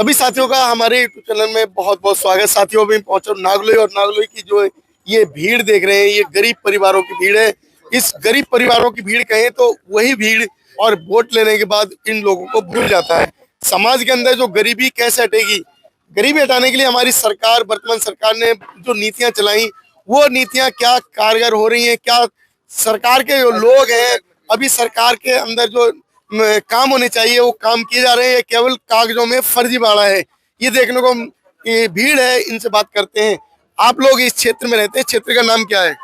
सभी साथियों का हमारे यूट्यूब चैनल में बहुत बहुत स्वागत। साथियों में पहुंचा नागलोई और नागलोई की जो ये भीड़ देख रहे हैं, ये गरीब परिवारों की भीड़ है। इस गरीब परिवारों की भीड़ कहें तो वही भीड़ और वोट लेने के बाद इन लोगों को भूल जाता है। समाज के अंदर जो गरीबी कैसे हटेगी, गरीबी हटाने के लिए हमारी सरकार, वर्तमान सरकार ने जो नीतियां चलाई, वो नीतियां क्या कारगर हो रही हैं, क्या सरकार के जो लोग हैं अभी सरकार के अंदर जो काम होने चाहिए वो काम किए जा रहे हैं, केवल कागजों में फर्जीवाड़ा है, ये देखने को ये भीड़ है। इनसे बात करते हैं। आप लोग इस क्षेत्र में रहते हैं, क्षेत्र का नाम क्या है?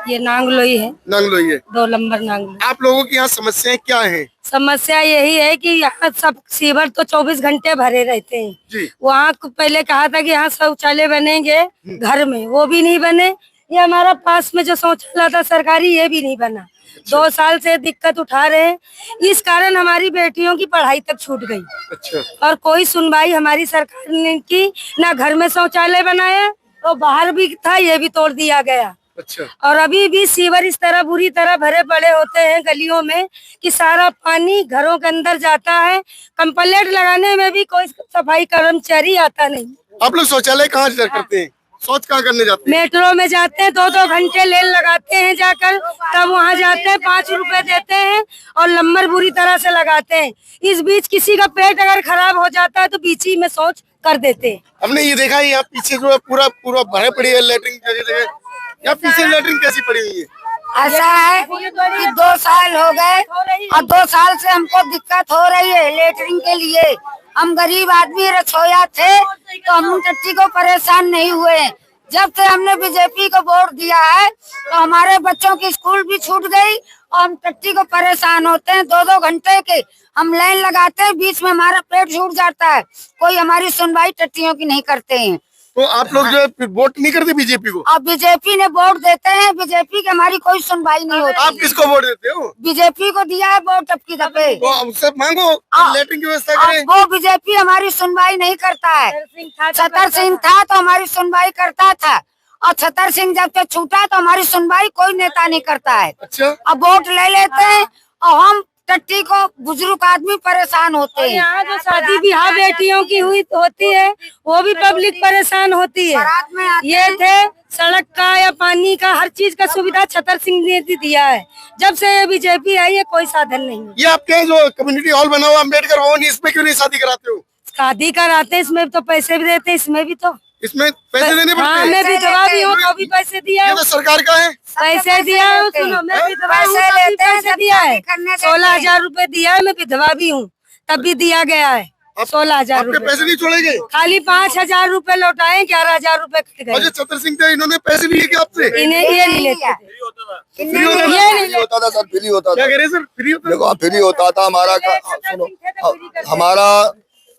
ये नांगलोई है। नांगलोई है। 2 नंबर नांगलोई। आप लोगों की यहाँ समस्याएं क्या हैं? समस्या यही है कि यहाँ सब सीवर तो 24 घंटे भरे रहते हैं जी। वहाँ पहले कहा था कि यहाँ शौचालय बनेंगे घर में, वो भी नहीं बने। ये हमारा पास में जो शौचालय था सरकारी, ये भी नहीं बना। 2 साल से दिक्कत उठा रहे हैं। इस कारण हमारी बेटियों की पढ़ाई तक छूट गई। अच्छा। और कोई सुनवाई हमारी सरकार ने की ना। घर में शौचालय बनाया तो बाहर भी था, ये भी तोड़ दिया गया। अच्छा। और अभी भी सीवर इस तरह बुरी तरह भरे पड़े होते हैं गलियों में कि सारा पानी घरों के अंदर जाता है। कंप्लेंट लगाने में भी कोई सफाई कर्मचारी आता नहीं। आप लोग शौचालय कहाँ करते हैं? शौच कहाँ करने जाते हैं? मेट्रो में जाते हैं, 2-2 घंटे लेन लगाते हैं जाकर, तब वहाँ जाते हैं, 5 रुपए देते हैं और नंबर बुरी तरह से लगाते हैं। इस बीच किसी का पेट अगर खराब हो जाता है तो बीच ही में शौच कर देते हैं। हमने ये देखा है यहाँ पीछे जो है पूरा पूरा भरे पड़ी है लेटरिन जगह। यहाँ पीछे लेटरिन कैसी पड़ी हुई है? ऐसा है कि 2 साल हो गए और 2 साल से हमको दिक्कत हो रही है लेटरिन के लिए। हम गरीब आदमी रसोईया थे तो हम टट्टी को परेशान नहीं हुए। जब से हमने बीजेपी को वोट दिया है तो हमारे बच्चों की स्कूल भी छूट गई और हम टट्टी को परेशान होते हैं। 2-2 घंटे के हम लाइन लगाते हैं, बीच में हमारा पेट छूट जाता है। कोई हमारी सुनवाई टट्टियों की नहीं करते हैं। तो आप लोग जो है वोट नहीं करते बीजेपी को? अब बीजेपी ने वोट देते हैं, बीजेपी की हमारी कोई सुनवाई नहीं होती। आप किसको वोट देते हो? बीजेपी को दिया है वोट अब की दफे। तो हमसे मांगो लेटरिन की व्यवस्था करें। वो बीजेपी हमारी सुनवाई नहीं करता है। छतर सिंह था तो हमारी सुनवाई करता था और छतर सिंह जब से छूटा तो हमारी सुनवाई कोई नेता नहीं करता है। अच्छा। अब वोट ले लेते हैं और हम टट्टी को बुजुर्ग आदमी परेशान होते हैं। यहाँ जो शादी ब्याह बेटियों की हुई होती है वो भी पब्लिक परेशान होती है। ये थे सड़क का या पानी का, हर चीज का सुविधा छतर सिंह ने दिया है। जब से बीजेपी आई है कोई साधन नहीं। ये आपके जो कम्युनिटी हॉल बना हुआ अम्बेडकर भवन, इसमें क्यों नहीं शादी कराते हो? शादी कराते हैं, इसमें तो पैसे भी देते हैं, इसमें भी तो इसमें पैसे देने पड़ते हाँ, हैं। मैं विधवा भी हूँ तो भी पैसे दिया ये है। तो सरकार का है। पैसे दिया है, सुनो मैं विधवा हूँ पैसे तब भी लेते हैं, पैसे दिया है। 16,000 रुपए दिया है, मैं विधवा भी हूँ तब भी दिया गया है 16,000 आपके रुपए। पैसे नहीं छोड़ेंगे? खाली 5,000 रुपए लौटाए, 11,000 रुपए कट गए। और छतर सिंह थे, इन्होंने पैसे लिए क्या आपसे? इन्हें ये नहीं लेते थे। फ्री होता था सर, फ्री होता था। क्या कह रहे सर? फ्री होता देखो फ्री होता था हमारा सुनो, हमारा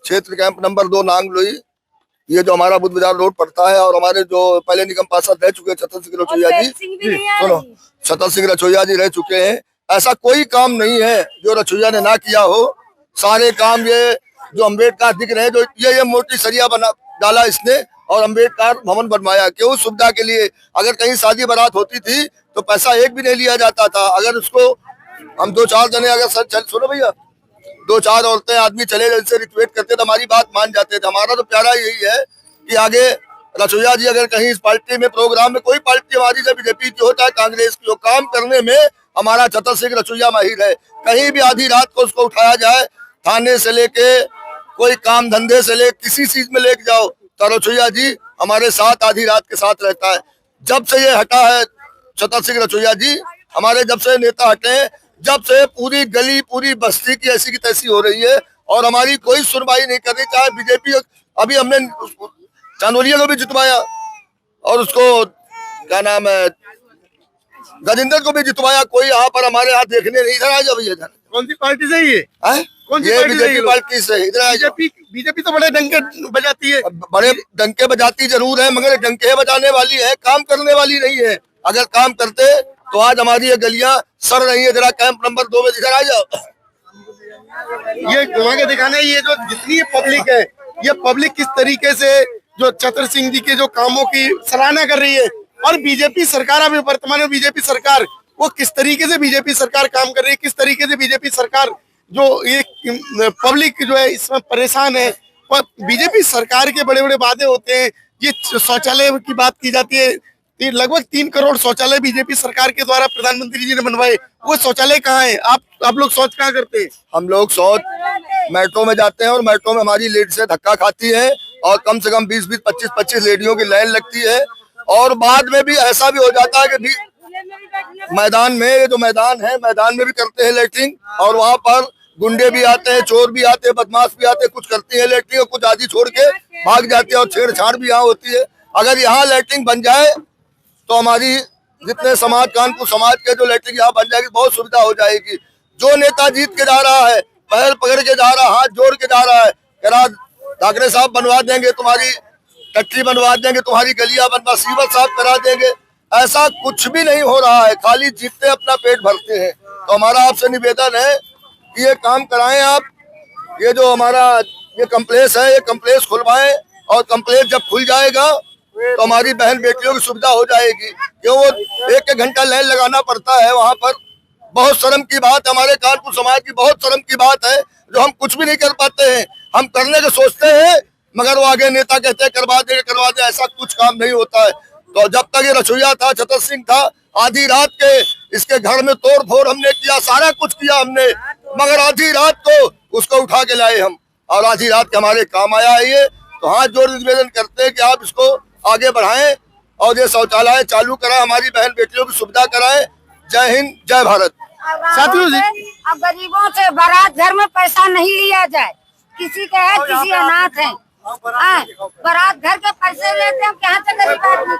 क्षेत्र कैंप नंबर 2 नांगलोई, ये जो हमारा बुद्ध बाजार रोड पड़ता है और हमारे जो पहले निगम पार्षद रह चुके छतर सिंह रचोइया जी, सुनो छतर सिंह रचोइया जी रह चुके हैं। ऐसा कोई काम नहीं है जो रचोइया ने ना किया हो। सारे काम ये जो अम्बेडकर दिख रहे हैं, जो ये मोटी सरिया बना डाला इसने और अम्बेडकर भवन बनवाया, क्यों? सुविधा के लिए। अगर कहीं शादी बारात होती थी तो पैसा एक भी नहीं लिया जाता था। अगर उसको हम 2-4 जने अगर सर सुनो भैया, 2-4 औरतें आदमी चले जैसे रिक्वेस्ट करते तो हमारी बात मान जाते थे। हमारा तो प्यारा यही है कि आगे रचोइया जी अगर कहीं इस पार्टी में प्रोग्राम में, कोई पार्टी हमारी जब बीजेपी की हो चाहे कांग्रेस की हो, काम करने में हमारा छतर सिंह रचोइया माहिर है। कहीं भी आधी रात को उसको उठाया जाए, थाने से लेके कोई काम धंधे से ले किसी चीज में लेके जाओ तो रचोइया जी हमारे साथ आधी रात के साथ रहता है। जब से ये हटा है छतर सिंह रचोइया जी, हमारे जब से नेता हटे हैं, जब से पूरी गली पूरी बस्ती की ऐसी की तैसी हो रही है और हमारी कोई सुनवाई नहीं कर रही। चाहे बीजेपी, अभी हमने चांदोलिया को भी जितवाया और उसको क्या नाम है गजेंद्र को भी जितवाया, कोई यहाँ पर हमारे यहाँ देखने नहीं। इधर आ जाओ भैया। कौन सी पार्टी से ये? ये बीजेपी पार्टी से। इधर आ जाओ। बीजेपी तो बड़े डंके बजाती है। बड़े डंके बजाती जरूर है, मगर डंके बजाने वाली है, काम करने वाली नहीं है। अगर काम करते तो आज हमारी ये गलियां सर रही है। जरा कैंप नंबर 2 में इधर आ जाओ। ये घुमा के दिखाना है, ये जो जितनी पब्लिक है, ये पब्लिक किस तरीके से जो छतर सिंह जी के जो कामों की सराहना कर रही है और बीजेपी सरकार, अभी वर्तमान में बीजेपी सरकार, वो किस तरीके से बीजेपी सरकार काम कर रही है, किस तरीके से बीजेपी सरकार जो ये पब्लिक जो है इसमें परेशान है बीजेपी सरकार के बड़े बड़े वादे होते हैं। ये शौचालय की बात की जाती है, लगभग 3 करोड़ शौचालय बीजेपी सरकार के द्वारा प्रधानमंत्री जी ने बनवाए। वो शौचालय कहाँ है? आप लोग शौच कहाँ करते हैं? हम लोग शौच मेट्रो में जाते हैं और मेट्रो में हमारी लेडी से धक्का खाती है और कम से कम 20-20, 25-25 लेडियों की लाइन लगती है। और बाद में भी ऐसा भी हो जाता है कि मैदान में, ये जो मैदान है, मैदान में भी करते हैं लेटरिन और वहाँ पर गुंडे भी आते हैं, चोर भी आते हैं, बदमाश भी आते हैं, कुछ करती है लेटरिन और कुछ आदि छोड़ के भाग जाते हैं और छेड़छाड़ भी यहाँ होती है। अगर यहाँ लेटरिन बन जाए तो हमारी जितने समाज, कानपुर समाज के जो लेटरिन यहाँ बन जाएगी, बहुत सुविधा हो जाएगी। जो नेता जीत के जा रहा है, पैर पकड़ के जा रहा है, हाथ जोड़ के जा रहा है, ठाकरे साहब बनवा देंगे तुम्हारी टट्टी, बनवा देंगे तुम्हारी गलियां, बनवा सीवर साहब करा देंगे, ऐसा कुछ भी नहीं हो रहा है। खाली जीतते अपना पेट भरते हैं। तो हमारा आपसे निवेदन है कि ये काम कराएं आप। ये जो हमारा ये कम्प्लेक्स है, ये कम्प्लेक्स खुलवाएं और कम्प्लेक्स जब खुल जाएगा तो हमारी बहन बेटियों की सुविधा हो जाएगी। क्यों वो 1-1 घंटा लाइन लगाना पड़ता है वहाँ पर। बहुत शर्म की बात है, हमारे कानपुर समाज की बहुत शर्म की बात है जो हम कुछ भी नहीं कर पाते हैं। हम करने के सोचते हैं मगर वो आगे नेता कहते हैं करवा दे, ऐसा कुछ काम नहीं होता है। तो जब तक ये रसोईया था, छतर सिंह था, आधी रात के इसके घर में तोड़ फोड़ हमने किया, सारा कुछ किया हमने, मगर आधी रात को उसको उठा के लाए हम और आधी रात के हमारे काम आया है ये। तो हाथ जोड़ निवेदन करते हैं कि आप इसको आगे बढ़ाएं और ये शौचालय चालू कराएं, हमारी बहन बेटियों की सुविधा कराएं। जय हिंद, जय भारत। साथियों जी, अब गरीबों से बारात घर में पैसा नहीं लिया जाए। किसी का है, किसी अनाथ है, बारात घर के पैसे लेते हैं, कहाँ से गरीब आदमी